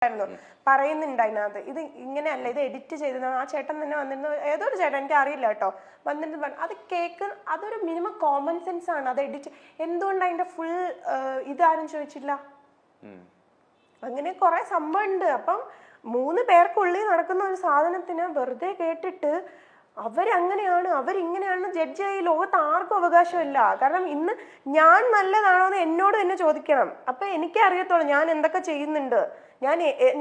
പറയുന്നുണ്ട് അതിനകത്ത്. ഇത് ഇങ്ങനെയല്ല, ഇത് എഡിറ്റ് ചെയ്തതാണ്. ആ ചേട്ടൻ തന്നെ വന്നിരുന്നു, ഏതോ ഒരു ചേട്ടൻ, എനിക്ക് അറിയില്ല കേട്ടോ, വന്നിട്ട് അത് കേക്ക്, അതൊരു മിനിമം കോമൺ സെൻസ് ആണ്. അത് എഡിറ്റ് എന്തുകൊണ്ട് അതിന്റെ ഫുൾ ഇതാരും ചോദിച്ചില്ല? അങ്ങനെ കുറെ സംഭവം ഉണ്ട്. അപ്പം 3 പേർക്കുള്ളിൽ നടക്കുന്ന ഒരു സാധനത്തിന് വെറുതെ കേട്ടിട്ട് അവരങ്ങനെയാണ് അവരിങ്ങനെയാണെന്ന് ജഡ്ജ് ചെയ്യാൻ ലോകത്ത് ആർക്കും അവകാശമില്ല. കാരണം ഇന്ന് ഞാൻ നല്ലതാണോ എന്ന് എന്നോട് തന്നെ ചോദിക്കണം. അപ്പൊ എനിക്കേ അറിയത്തുള്ളൂ ഞാൻ എന്തൊക്കെ ചെയ്യുന്നുണ്ട്,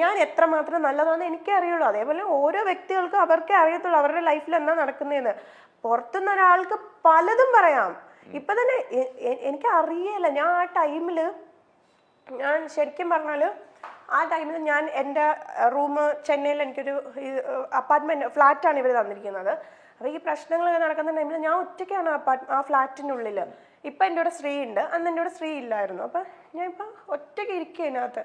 ഞാൻ എത്രമാത്രം നല്ലതാണെന്ന് എനിക്കേ അറിയുള്ളൂ. അതേപോലെ ഓരോ വ്യക്തികൾക്കും അവർക്കേ അറിയത്തുള്ളൂ അവരുടെ ലൈഫിൽ എന്താ നടക്കുന്നതെന്ന്. പുറത്തുനിന്ന് ഒരാൾക്ക് പലതും പറയാം. ഇപ്പൊ തന്നെ എനിക്ക് അറിയില്ല. ഞാൻ ആ ടൈമില്, ഞാൻ ശരിക്കും പറഞ്ഞാല് ആ ടൈമിൽ ഞാൻ എൻ്റെ റൂം ചെന്നൈയിൽ, എനിക്കൊരു അപ്പാർട്ട്മെന്റ് ഫ്ലാറ്റാണ് ഇവർ തന്നിരിക്കുന്നത്. അപ്പൊ ഈ പ്രശ്നങ്ങളൊക്കെ നടക്കുന്ന ടൈമിൽ ഞാൻ ഒറ്റയ്ക്കാണ് ആ ഫ്ലാറ്റിനുള്ളിൽ. ഇപ്പൊ എൻ്റെ കൂടെ ശ്രീ ഉണ്ട്, അന്ന് എൻ്റെ കൂടെ ശ്രീ ഇല്ലായിരുന്നു. അപ്പൊ ഞാൻ ഇപ്പൊ ഒറ്റയ്ക്ക് ഇരിക്കുക അതിനകത്ത്.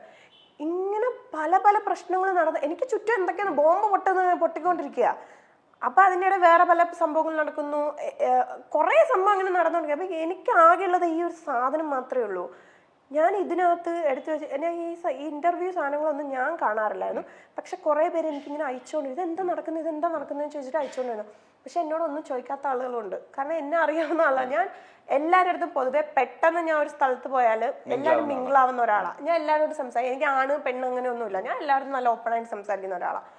ഇങ്ങനെ പല പല പ്രശ്നങ്ങൾ നടന്ന് എനിക്ക് ചുറ്റും എന്തൊക്കെയാണ് ബോംബ് പൊട്ടിക്കൊണ്ടിരിക്കുക. അപ്പൊ അതിനിടെ വേറെ പല സംഭവങ്ങൾ നടക്കുന്നു, കുറെ സംഭവം അങ്ങനെ നടന്നുകൊണ്ടിരിക്കുക. അപ്പൊ എനിക്ക് ആകെയുള്ളത് ഈ ഒരു സാധനം മാത്രമേ ഉള്ളൂ. ഞാൻ ഇതിനകത്ത് എടുത്തു വെച്ച് എന്നെ ഈ ഇന്റർവ്യൂ സാധനങ്ങളൊന്നും ഞാൻ കാണാറില്ലായിരുന്നു. പക്ഷെ കുറെ പേര് എനിക്കിങ്ങനെ അയച്ചുകൊണ്ട് ഇതെന്താ നടക്കുന്നതെന്ന് ചോദിച്ചിട്ട് അയച്ചുകൊണ്ടിരുന്നു. പക്ഷെ എന്നോടൊന്നും ചോദിക്കാത്ത ആളുകളുണ്ട്. കാരണം എന്നെ അറിയാവുന്ന ആളാണ് ഞാൻ. എല്ലാവരുടെ അടുത്തും പൊതുവെ പെട്ടെന്ന് ഞാൻ ഒരു സ്ഥലത്ത് പോയാൽ എല്ലാവരും മിങ്കിളാവുന്ന ഒരാളാണ് ഞാൻ. എല്ലാവരോടും സംസാരിക്കും. എനിക്ക് ആണ് പെണ്ണ് അങ്ങനെ ഒന്നുമില്ല. ഞാൻ എല്ലാവരും നല്ല ഓപ്പണായിട്ട് സംസാരിക്കുന്ന ഒരാളാണ്.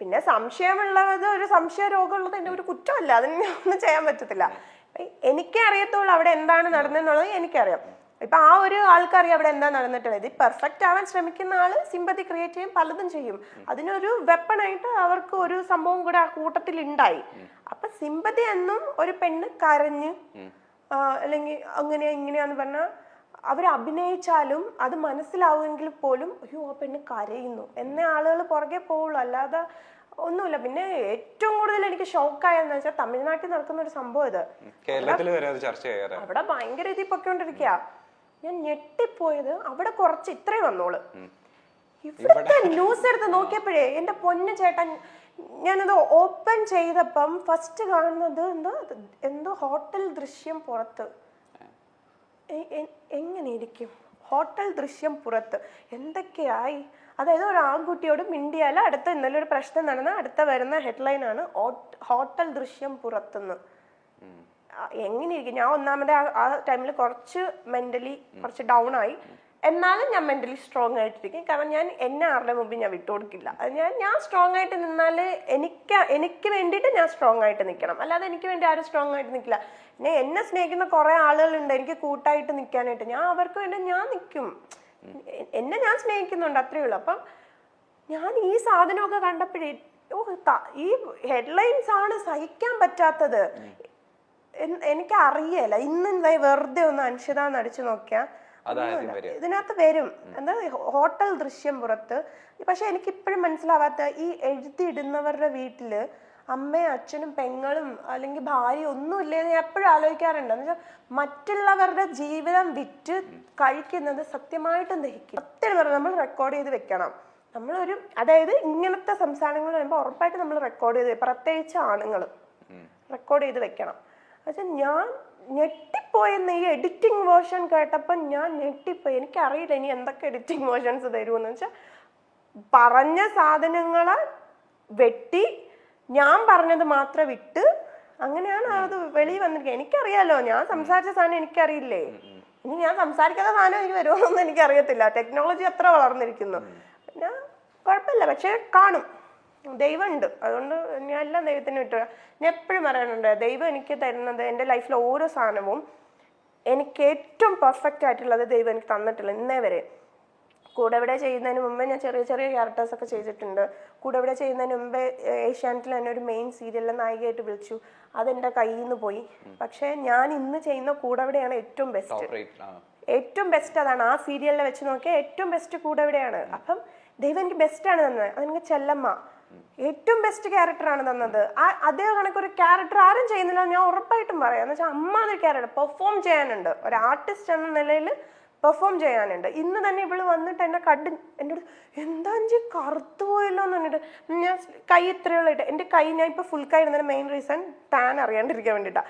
പിന്നെ സംശയമുള്ളത്, ഒരു സംശയ രോഗമുള്ളത് എൻ്റെ ഒരു കുറ്റമല്ല, അതിന് ഒന്നും ചെയ്യാൻ പറ്റത്തില്ല. എനിക്കേ അറിയത്തുള്ളൂ അവിടെ എന്താണ് നടന്നതെന്നുള്ളത് എനിക്കറിയാം. ഇപ്പൊ ആ ഒരു ആൾക്കറിയാം അവിടെ എന്താ നടന്നിട്ടുള്ളത്. ഇത് പെർഫെക്റ്റ് ആവാൻ ശ്രമിക്കുന്ന ആള് സിമ്പതി ക്രിയേറ്റ് ചെയ്യും, പലതും ചെയ്യും. അതിനൊരു വെപ്പണായിട്ട് അവർക്ക് ഒരു സംഭവം കൂടെ ആ കൂട്ടത്തിൽ ഉണ്ടായി. അപ്പൊ സിമ്പതി എന്നും ഒരു പെണ്ണ് കരഞ്ഞ് അല്ലെങ്കിൽ അങ്ങനെ ഇങ്ങനെയാന്ന് പറഞ്ഞാൽ അവർ അഭിനയിച്ചാലും അത് മനസ്സിലാവുമെങ്കിൽ പോലും അയ്യോ ആ പെണ്ണ് കരയുന്നു എന്ന ആളുകൾ പുറകെ പോവുള്ളൂ, അല്ലാതെ ഒന്നുമില്ല. പിന്നെ ഏറ്റവും കൂടുതൽ എനിക്ക് ഷോക്കായെന്ന് വെച്ചാൽ തമിഴ്നാട്ടിൽ നടക്കുന്ന ഒരു സംഭവം. ഇത് അവിടെ ഭയങ്കര ഇതിൽ പൊയ്ക്കൊണ്ടിരിക്കുക. ഞാൻ ഞെട്ടിപ്പോയത് അവിടെ കുറച്ച് ഇത്രേ വന്നോള്. ഇവിടുത്തെ ന്യൂസ് എടുത്ത് നോക്കിയപ്പോഴേ എന്റെ പൊന്നു ചേട്ടൻ, ഞാനത് ഓപ്പൺ ചെയ്തപ്പം ഫസ്റ്റ് കാണുന്നത് എന്തോ ഹോട്ടൽ ദൃശ്യം പുറത്ത്. എങ്ങനെ ഇരിക്കും ഹോട്ടൽ ദൃശ്യം പുറത്ത്? എന്തൊക്കെയായി? അതായത് ഒരു ആൺകുട്ടിയോട് മിണ്ടിയാൽ അടുത്ത ഇന്നലെ ഒരു പ്രശ്നം നടന്ന അടുത്ത വരുന്ന ഹെഡ്ലൈനാണ് ഹോട്ടൽ ദൃശ്യം പുറത്തുനിന്ന്. എങ്ങനെ ഇരിക്കും? ഞാൻ ഒന്നാമത് ആ ടൈമിൽ കുറച്ച് മെന്റലി കുറച്ച് ഡൗൺ ആയി. എന്നാലും ഞാൻ മെന്റലി സ്ട്രോങ് ആയിട്ടിരിക്കും. കാരണം ഞാൻ എന്നെ ആരുടെ മുമ്പിൽ ഞാൻ വിട്ടുകൊടുക്കില്ല. ഞാൻ സ്ട്രോങ് ആയിട്ട് നിന്നാൽ എനിക്ക് വേണ്ടിയിട്ട് ഞാൻ സ്ട്രോങ് ആയിട്ട് നിൽക്കണം, അല്ലാതെ എനിക്ക് വേണ്ടി ആരും സ്ട്രോങ് ആയിട്ട് നിൽക്കില്ല. പിന്നെ എന്നെ സ്നേഹിക്കുന്ന കുറെ ആളുകളുണ്ട് എനിക്ക് കൂട്ടായിട്ട് നിൽക്കാനായിട്ട്. ഞാൻ അവർക്ക് വേണ്ടി ഞാൻ നിൽക്കും. എന്നെ ഞാൻ സ്നേഹിക്കുന്നുണ്ട്, അത്രയേ ഉള്ളൂ. അപ്പം ഞാൻ ഈ സാധനമൊക്കെ കണ്ടപ്പോഴേ ഈ ഹെഡ്ലൈൻസ് ആണ് സഹിക്കാൻ പറ്റാത്തത്. എനിക്ക് അറിയല. ഇന്ന് വെറുതെ ഒന്ന് അൻഷിതാന്ന് അടിച്ചു നോക്കിയാ ഇതിനകത്ത് വരും എന്താ ഹോട്ടൽ ദൃശ്യം പുറത്ത്. പക്ഷെ എനിക്കിപ്പോഴും മനസ്സിലാവാത്ത ഈ എഴുതിയിടുന്നവരുടെ വീട്ടില് അമ്മയും അച്ഛനും പെങ്ങളും അല്ലെങ്കിൽ ഭാര്യ ഒന്നും ഇല്ലെന്ന് ഞാൻ എപ്പോഴും ആലോചിക്കാറുണ്ട്. എന്ന് വെച്ചാൽ മറ്റുള്ളവരുടെ ജീവിതം വിറ്റ് കഴിക്കുന്നത് സത്യമായിട്ടും ദഹിക്കും. സത്യം പറഞ്ഞാൽ നമ്മൾ റെക്കോർഡ് ചെയ്ത് വെക്കണം. നമ്മളൊരു അതായത് ഇങ്ങനത്തെ സംസാരങ്ങൾ വരുമ്പോൾ ഉറപ്പായിട്ട് നമ്മൾ റെക്കോർഡ് ചെയ്ത്, പ്രത്യേകിച്ച് ആണുങ്ങൾ റെക്കോർഡ് ചെയ്ത് വെക്കണം. പക്ഷെ ഞാൻ ഞെട്ടിപ്പോയെന്ന് ഈ എഡിറ്റിംഗ് വേർഷൻ കേട്ടപ്പോൾ ഞാൻ ഞെട്ടിപ്പോയി. എനിക്കറിയില്ല ഇനി എന്തൊക്കെ എഡിറ്റിംഗ് വേർഷൻസ് തരുമെന്ന് വെച്ചാൽ പറഞ്ഞ സാധനങ്ങളെ വെട്ടി ഞാൻ പറഞ്ഞത് മാത്രം വിട്ട് അങ്ങനെയാണ് അത് വെളിയിൽ വന്നിരിക്കുക. എനിക്കറിയാലോ ഞാൻ സംസാരിച്ച സാധനം എനിക്കറിയില്ലേ, ഇനി ഞാൻ സംസാരിക്കാത്ത സാധനം എനിക്ക് വരുമെന്നൊന്നും എനിക്കറിയത്തില്ല. ടെക്നോളജി അത്ര വളർന്നിരിക്കുന്നു. പിന്നെ കുഴപ്പമില്ല, പക്ഷെ കാണും. ദൈവമുണ്ട്, അതുകൊണ്ട് ഞാൻ എല്ലാം ദൈവത്തിന് വിട്ടു. ഞാൻ എപ്പോഴും പറയാനുണ്ട്, ദൈവം എനിക്ക് തരുന്നത് എൻ്റെ ലൈഫിലെ ഓരോ സാധനവും എനിക്ക് ഏറ്റവും പെർഫെക്റ്റ് ആയിട്ടുള്ളത് ദൈവം എനിക്ക് തന്നിട്ടില്ല ഇന്നേ വരെ. കൂടെ ഇവിടെ ചെയ്യുന്നതിന് മുമ്പേ ഞാൻ ചെറിയ ചെറിയ ക്യാരക്ടേഴ്സൊക്കെ ചെയ്തിട്ടുണ്ട്. കൂടെ ഇവിടെ ചെയ്യുന്നതിന് മുമ്പേ ഏഷ്യാനെറ്റിൽ എന്നെ ഒരു മെയിൻ സീരിയലിലെ നായികയായിട്ട് വിളിച്ചു. അതെൻ്റെ കയ്യിൽ നിന്ന് പോയി. പക്ഷെ ഞാൻ ഇന്ന് ചെയ്യുന്ന കൂടെ ഇവിടെയാണ് ഏറ്റവും ബെസ്റ്റ്. അതാണ് ആ സീരിയലിനെ വെച്ച് നോക്കിയാൽ ഏറ്റവും ബെസ്റ്റ് കൂടെ ഇവിടെയാണ്. അപ്പം ദൈവം എനിക്ക് ബെസ്റ്റാണ് തന്നത്. അതെനിക്ക് ചെല്ലമ്മ ഏറ്റവും ബെസ്റ്റ് ക്യാരക്ടറാണ് തന്നത്. അതേ കണക്കൊരു ക്യാരക്ടർ ആരും ചെയ്യുന്നില്ല ഞാൻ ഉറപ്പായിട്ടും പറയാം. എന്ന് വെച്ചാൽ അമ്മ അതൊരു ക്യാരക്ടർ പെർഫോം ചെയ്യാനുണ്ട്, ഒരു ആർട്ടിസ്റ്റ് എന്ന നിലയിൽ പെർഫോം ചെയ്യാനുണ്ട്. ഇന്ന് തന്നെ ഇവള് വന്നിട്ട് എന്നെ എന്നോട് എന്താ അഞ്ച് കറുത്തു പോയല്ലോ എന്ന് പറഞ്ഞിട്ട്, ഞാൻ കൈ ഇത്രയുള്ളായിട്ട് എൻ്റെ കൈ ഞാൻ ഇപ്പൊ ഫുൾ കൈ ഇടുന്നതിന് മെയിൻ റീസൺ ടാൻ അറിയാണ്ടിരിക്കാൻ വേണ്ടിയിട്ടാ.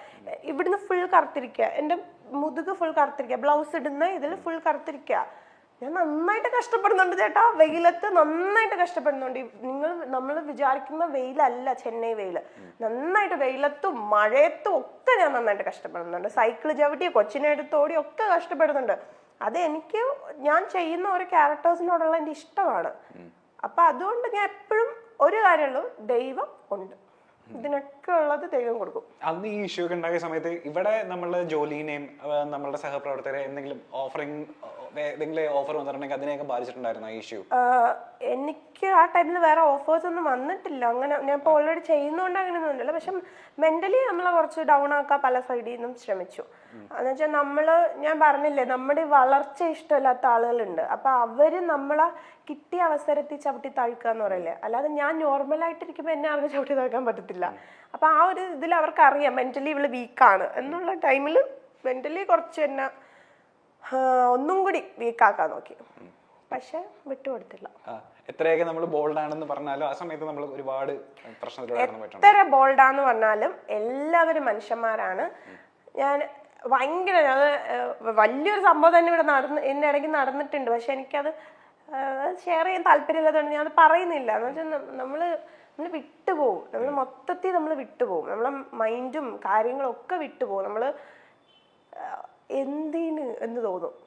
ഇവിടുന്ന് ഫുൾ കറുത്തിരിക്കുക, എൻ്റെ മുതുക് ഫുൾ കറുത്തിരിക്കുക, ബ്ലൗസ് ഇടുന്ന ഇതിൽ ഫുൾ കറുത്തിരിക്കുക. ഞാൻ നന്നായിട്ട് കഷ്ടപ്പെടുന്നുണ്ട് ചേട്ടാ, വെയിലത്ത് നന്നായിട്ട് കഷ്ടപ്പെടുന്നുണ്ട്. നമ്മൾ വിചാരിക്കുന്ന വെയിലല്ല ചെന്നൈ വെയിൽ. നന്നായിട്ട് വെയിലത്തും മഴയത്തും ഒക്കെ ഞാൻ നന്നായിട്ട് കഷ്ടപ്പെടുന്നുണ്ട്. സൈക്കിൾ ചവിട്ടി കൊച്ചിനെ എടുത്തോടി ഒക്കെ കഷ്ടപ്പെടുന്നുണ്ട്. അത് എനിക്ക് ഞാൻ ചെയ്യുന്ന ഓരോ ക്യാരക്ടേഴ്സിനോടുള്ള എൻ്റെ ഇഷ്ടമാണ്. അപ്പൊ അതുകൊണ്ട് ഞാൻ എപ്പോഴും ഒരു കാര്യമുള്ളൂ, ദൈവം ഉണ്ട്, ഇതിനൊക്കെ ഉള്ളത് ദൈവം കൊടുക്കും. അന്ന് ഈ ഇഷ്യൂ ഒക്കെ ഉണ്ടായ സമയത്ത് ഇവിടെ നമ്മളുടെ ജോലിനെയും നമ്മളുടെ സഹപ്രവർത്തകരെ എന്തെങ്കിലും ഓഫർ വന്നിട്ടുണ്ടെങ്കിൽ അതിനെയൊക്കെ ബാധിച്ചിട്ടുണ്ടായിരുന്നു ഈ ഇഷ്യൂ? എനിക്ക് ആ ടൈമിൽ വേറെ ഓഫേഴ്സ് ഒന്നും വന്നിട്ടില്ല. അങ്ങനെ ഞാൻ ഇപ്പോൾ ഓൾറെഡി ചെയ്യുന്നതുകൊണ്ട് അങ്ങനെയൊന്നും ഉണ്ടല്ലോ. പക്ഷെ മെന്റലി നമ്മളെ കുറച്ച് ഡൗൺ ആക്കാൻ പല സൈഡിൽ നിന്നും ശ്രമിച്ചു. എന്ന് വെച്ചാൽ ഞാൻ പറഞ്ഞില്ലേ, നമ്മുടെ വളർച്ച ഇഷ്ടമില്ലാത്ത ആളുകളുണ്ട്. അപ്പൊ അവര് നമ്മളെ കിട്ടിയ അവസരത്തിൽ ചവിട്ടി താഴ്ക്കുക എന്ന് പറയില്ലേ. അല്ലാതെ ഞാൻ നോർമലായിട്ടിരിക്കുമ്പോൾ എന്നെ ആർക്കും ചവിട്ടി താഴ്ക്കാൻ പറ്റത്തില്ല. അപ്പൊ ആ ഒരു ഇതിൽ അവർക്ക് അറിയാം മെന്റലി ഇവള് വീക്കാണ് എന്നുള്ള ടൈമിൽ മെന്റലി കുറച്ച് എന്നെ ഒന്നും കൂടി വീക്കാക്കാൻ നോക്കി. പക്ഷെ വിട്ടുകൊടുത്തില്ല. എത്രയൊക്കെ നമ്മൾ ബോൾഡ് ആണെന്ന് പറഞ്ഞാലും ആ സമയത്ത് നമ്മൾ ഒരുപാട് എത്ര ബോൾഡാന്ന് പറഞ്ഞാലും എല്ലാവരും മനുഷ്യന്മാരാണ്. ഞാൻ ഭയങ്കര വലിയൊരു സംഭവം തന്നെ ഇവിടെ എന്റെ ഇടയ്ക്ക് നടന്നിട്ടുണ്ട്. പക്ഷെ എനിക്കത് ഷെയർ ചെയ്യാൻ താല്പര്യമില്ലാത്തതുകൊണ്ട് ഞാൻ അത് പറയുന്നില്ല. എന്ന് വെച്ചാൽ നമ്മള് വിട്ടുപോകും. നമ്മൾ മൊത്തത്തിൽ നമ്മൾ വിട്ടുപോകും. നമ്മളെ മൈൻഡും കാര്യങ്ങളും ഒക്കെ വിട്ടുപോകും. നമ്മള് എന്തിന് എന്ന് തോന്നും.